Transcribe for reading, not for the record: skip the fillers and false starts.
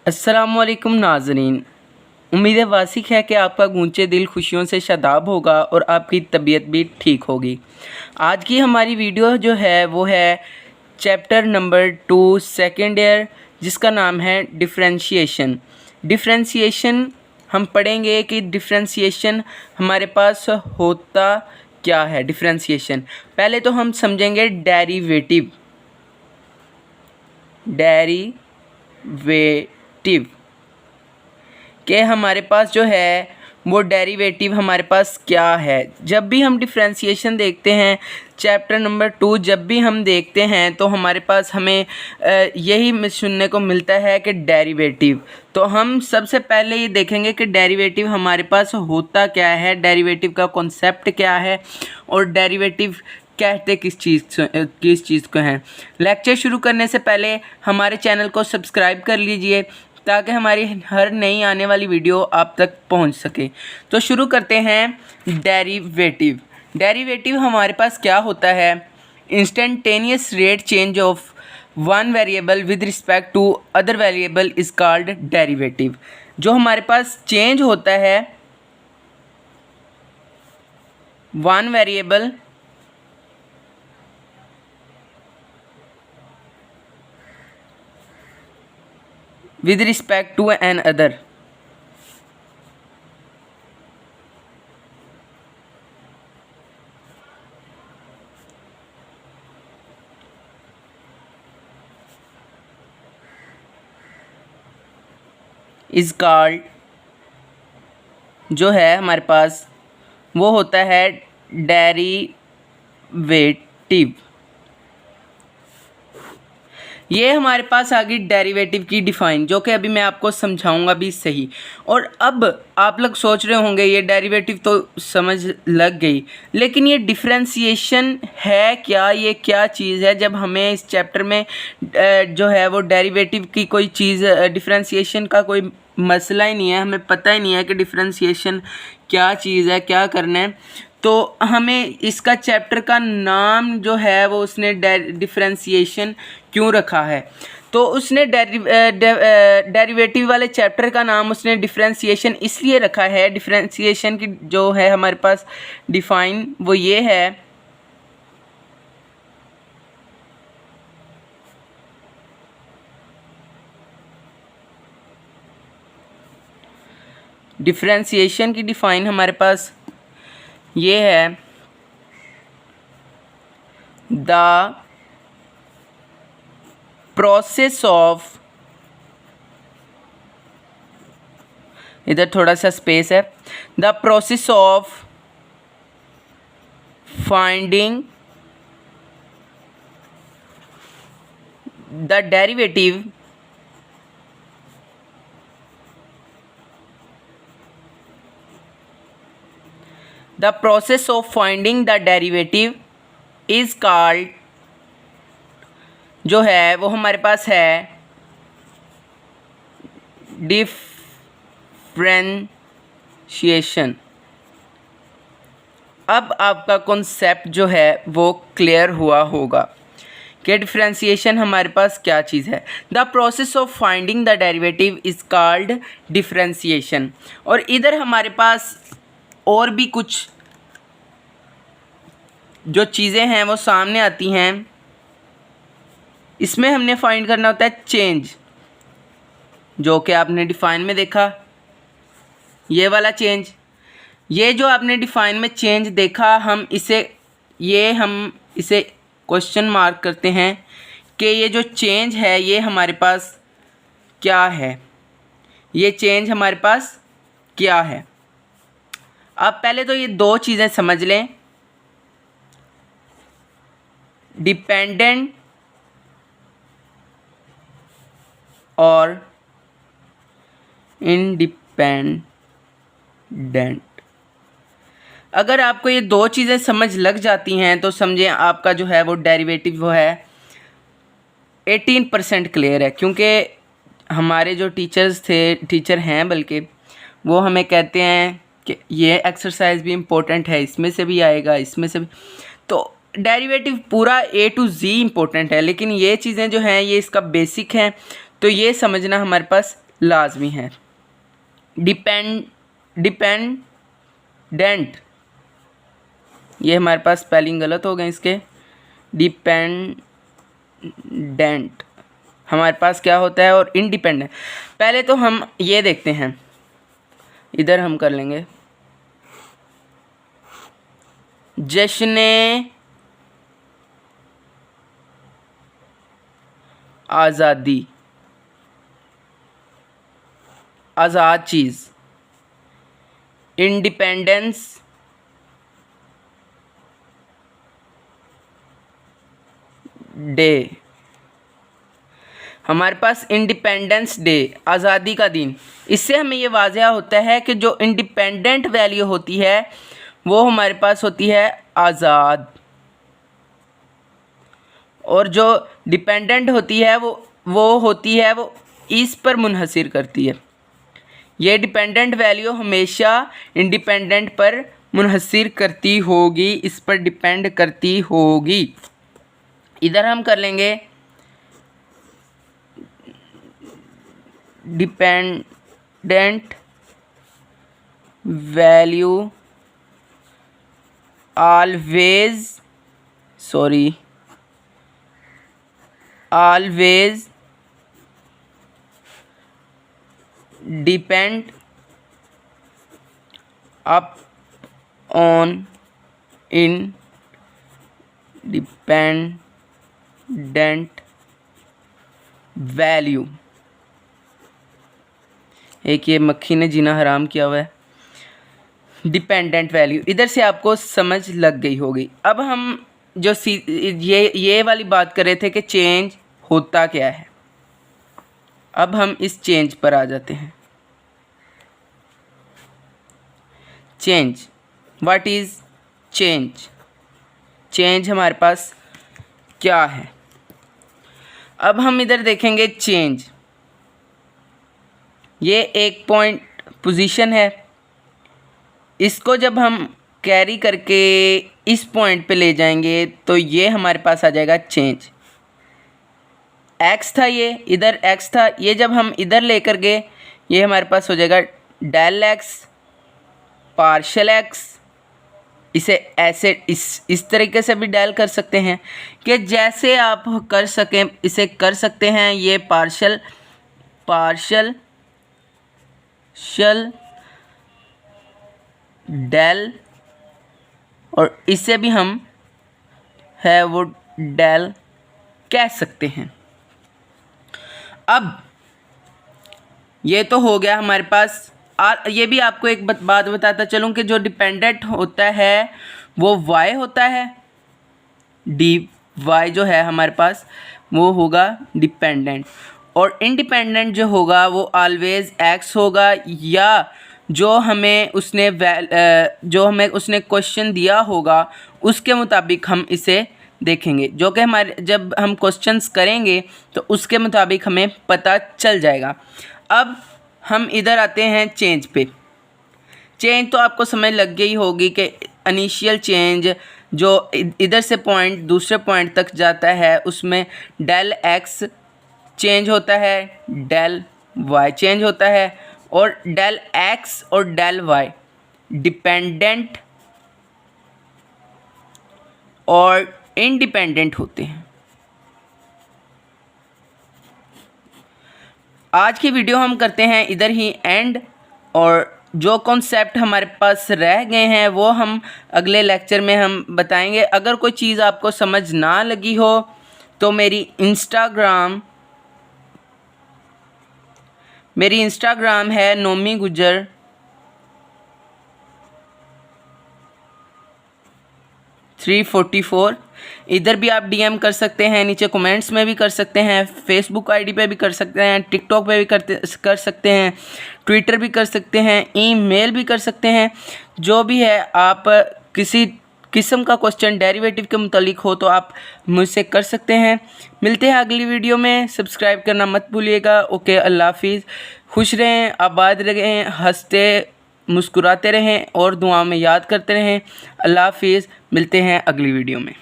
अस्सलामुअलैकुम नाज़रीन। उम्मीद वासिक है कि आपका गूंजे दिल खुशियों से शादाब होगा और आपकी तबीयत भी ठीक होगी। आज की हमारी वीडियो जो है वो है चैप्टर नंबर 2 सेकेंड ईयर, जिसका नाम है डिफ़रेंशिएशन। डिफ़रेंशिएशन हम पढ़ेंगे कि डिफ़रेंशिएशन हमारे पास होता क्या है। डिफ़रेंशिएशन पहले तो हम समझेंगे डेरिवेटिव। कि हमारे पास जो है वो डेरिवेटिव हमारे पास क्या है। जब भी हम डिफ़रेंशिएशन देखते हैं चैप्टर नंबर 2, जब भी हम देखते हैं तो हमारे पास हमें यही सुनने को मिलता है कि डेरिवेटिव। तो हम सबसे पहले ये देखेंगे कि डेरिवेटिव हमारे पास होता क्या है, डेरिवेटिव का कॉन्सेप्ट क्या है और डेरिवेटिव कहते किस चीज़ को हैं। लेक्चर शुरू करने से पहले हमारे चैनल को सब्सक्राइब कर लीजिए ताकि हमारी हर नई आने वाली वीडियो आप तक पहुंच सके। तो शुरू करते हैं। डेरिवेटिव डेरिवेटिव हमारे पास क्या होता है? Instantaneous rate change of one variable with respect to other variable is called derivative. जो हमारे पास चेंज होता है one variable with respect to an other is called, जो है हमारे पास वो होता है डेरिवेटिव। ये हमारे पास आ गई डेरिवेटिव की डिफ़ाइन, जो कि अभी मैं आपको समझाऊंगा भी सही। और अब आप लोग सोच रहे होंगे ये डेरिवेटिव तो समझ लग गई, लेकिन ये डिफ़रेंशिएशन है क्या, ये क्या चीज़ है? जब हमें इस चैप्टर में जो है वो डेरिवेटिव की कोई चीज़, डिफ़रेंशिएशन का कोई मसला ही नहीं है, हमें पता ही नहीं है कि डिफ़रेंशिएशन क्या चीज़ है, क्या करना है। तो हमें इसका चैप्टर का नाम जो है वो उसने डिफ़रेंशिएशन क्यों रखा है? तो उसने डेरिवेटिव वाले चैप्टर का नाम उसने डिफ़रेंशिएशन इसलिए रखा है। डिफ़रेंशिएशन की जो है हमारे पास डिफ़ाइन वो ये है, डिफ़रेंशिएशन की डिफ़ाइन हमारे पास ये है, द प्रोसेस ऑफ, इधर थोड़ा सा स्पेस है, the process of finding the derivative the process of finding the derivative is called, जो है वो हमारे पास है डिफ़रेंशिएशन। अब आपका कॉन्सेप्ट जो है वो क्लियर हुआ होगा कि डिफ़रेंशिएशन हमारे पास क्या चीज़ है। The process of finding the derivative is called differentiation. और इधर हमारे पास और भी कुछ जो चीज़ें हैं वो सामने आती हैं। इसमें हमने फाइंड करना होता है चेंज, जो कि आपने डिफ़ाइन में देखा, ये वाला चेंज। ये जो आपने डिफ़ाइन में चेंज देखा, हम इसे क्वेश्चन मार्क करते हैं कि ये जो चेंज है ये हमारे पास क्या है, ये चेंज हमारे पास क्या है। अब पहले तो ये दो चीज़ें समझ लें, डिपेंडेंट और इंडिपेंडेंट। अगर आपको ये दो चीज़ें समझ लग जाती हैं तो समझें आपका जो है वो डेरिवेटिव वो है 18% क्लियर है। क्योंकि हमारे जो टीचर हैं बल्कि वो हमें कहते हैं कि ये एक्सरसाइज भी इम्पोर्टेंट है, इसमें से भी आएगा, इसमें से भी। तो डेरिवेटिव पूरा A to Z इम्पोर्टेंट है, लेकिन ये चीज़ें जो हैं ये इसका बेसिक हैं। तो ये समझना हमारे पास लाजमी है। डिपेंडेंट, ये हमारे पास स्पेलिंग गलत हो गए इसके। डिपेंडेंट हमारे पास क्या होता है, और इंडिपेंडेंट। पहले तो हम ये देखते हैं, इधर हम कर लेंगे जश्न आज़ादी, आज़ाद चीज़, इंडिपेंडेंस डे। हमारे पास इंडिपेंडेंस डे, आज़ादी का दिन, इससे हमें ये वाज़ह होता है कि जो इंडिपेंडेंट वैल्यू होती है वो हमारे पास होती है आज़ाद, और जो डिपेंडेंट होती है वो होती है वो इस पर मुनहसिर करती है। ये डिपेंडेंट वैल्यू हमेशा इंडिपेंडेंट पर मुनहसिर करती होगी, इस पर डिपेंड करती होगी। इधर हम कर लेंगे dependent value always depend upon independent value। एक ये मक्खी ने जीना हराम किया हुआ है। डिपेंडेंट वैल्यू, इधर से आपको समझ लग गई होगी। अब हम जो ये वाली बात कर रहे थे कि चेंज होता क्या है, अब हम इस चेंज पर आ जाते हैं। Change, what is change? Change हमारे पास क्या है? अब हम इधर देखेंगे चेंज, ये एक पॉइंट पोजीशन है, इसको जब हम कैरी करके इस पॉइंट पे ले जाएंगे तो ये हमारे पास आ जाएगा चेंज। एक्स था, ये इधर एक्स था, ये जब हम इधर लेकर गए ये हमारे पास हो जाएगा डेल एक्स पार्शल एक्स। इसे ऐसे इस तरीके से भी डेल कर सकते हैं कि जैसे आप कर सकें इसे कर सकते हैं। ये पार्शल डेल, और इसे भी हम है वो डेल कह सकते हैं। अब ये तो हो गया हमारे पास। ये भी आपको एक बात बताता चलूँ कि जो डिपेंडेंट होता है वो y होता है, dy जो है हमारे पास वो होगा डिपेंडेंट, और इंडिपेंडेंट जो होगा वो ऑलवेज x होगा, या जो हमें उसने क्वेश्चन दिया होगा उसके मुताबिक हम इसे देखेंगे, जो कि हमारे जब हम क्वेश्चंस करेंगे तो उसके मुताबिक हमें पता चल जाएगा। अब हम इधर आते हैं चेंज पे। चेंज तो आपको समझ लग गई होगी कि इनिशियल चेंज जो इधर से पॉइंट दूसरे पॉइंट तक जाता है उसमें डेल एक्स चेंज होता है, डेल वाई चेंज होता है, और डेल एक्स और डेल वाई डिपेंडेंट और इंडिपेंडेंट होते हैं। आज की वीडियो हम करते हैं इधर ही एंड, और जो कॉन्सेप्ट हमारे पास रह गए हैं वो हम अगले लेक्चर में हम बताएंगे। अगर कोई चीज़ आपको समझ ना लगी हो तो मेरी इंस्टाग्राम है नोमी गुजर 344। इधर भी आप डीएम कर सकते हैं, नीचे कमेंट्स में भी कर सकते हैं, फेसबुक आईडी पे भी कर सकते हैं, टिकटॉक पे भी कर सकते हैं, ट्विटर भी कर सकते हैं, ईमेल भी कर सकते हैं। जो भी है, आप किसी किस्म का क्वेश्चन डेरिवेटिव के मुतालिक हो तो आप मुझसे कर सकते हैं। मिलते हैं अगली वीडियो में, सब्सक्राइब करना मत भूलिएगा। ओके, अल्लाह हाफिज़। खुश रहें, आबाद रहें, हंसते मुस्कुराते रहें और दुआ में याद करते रहें। अल्लाह हाफिज़। मिलते हैं अगली वीडियो में।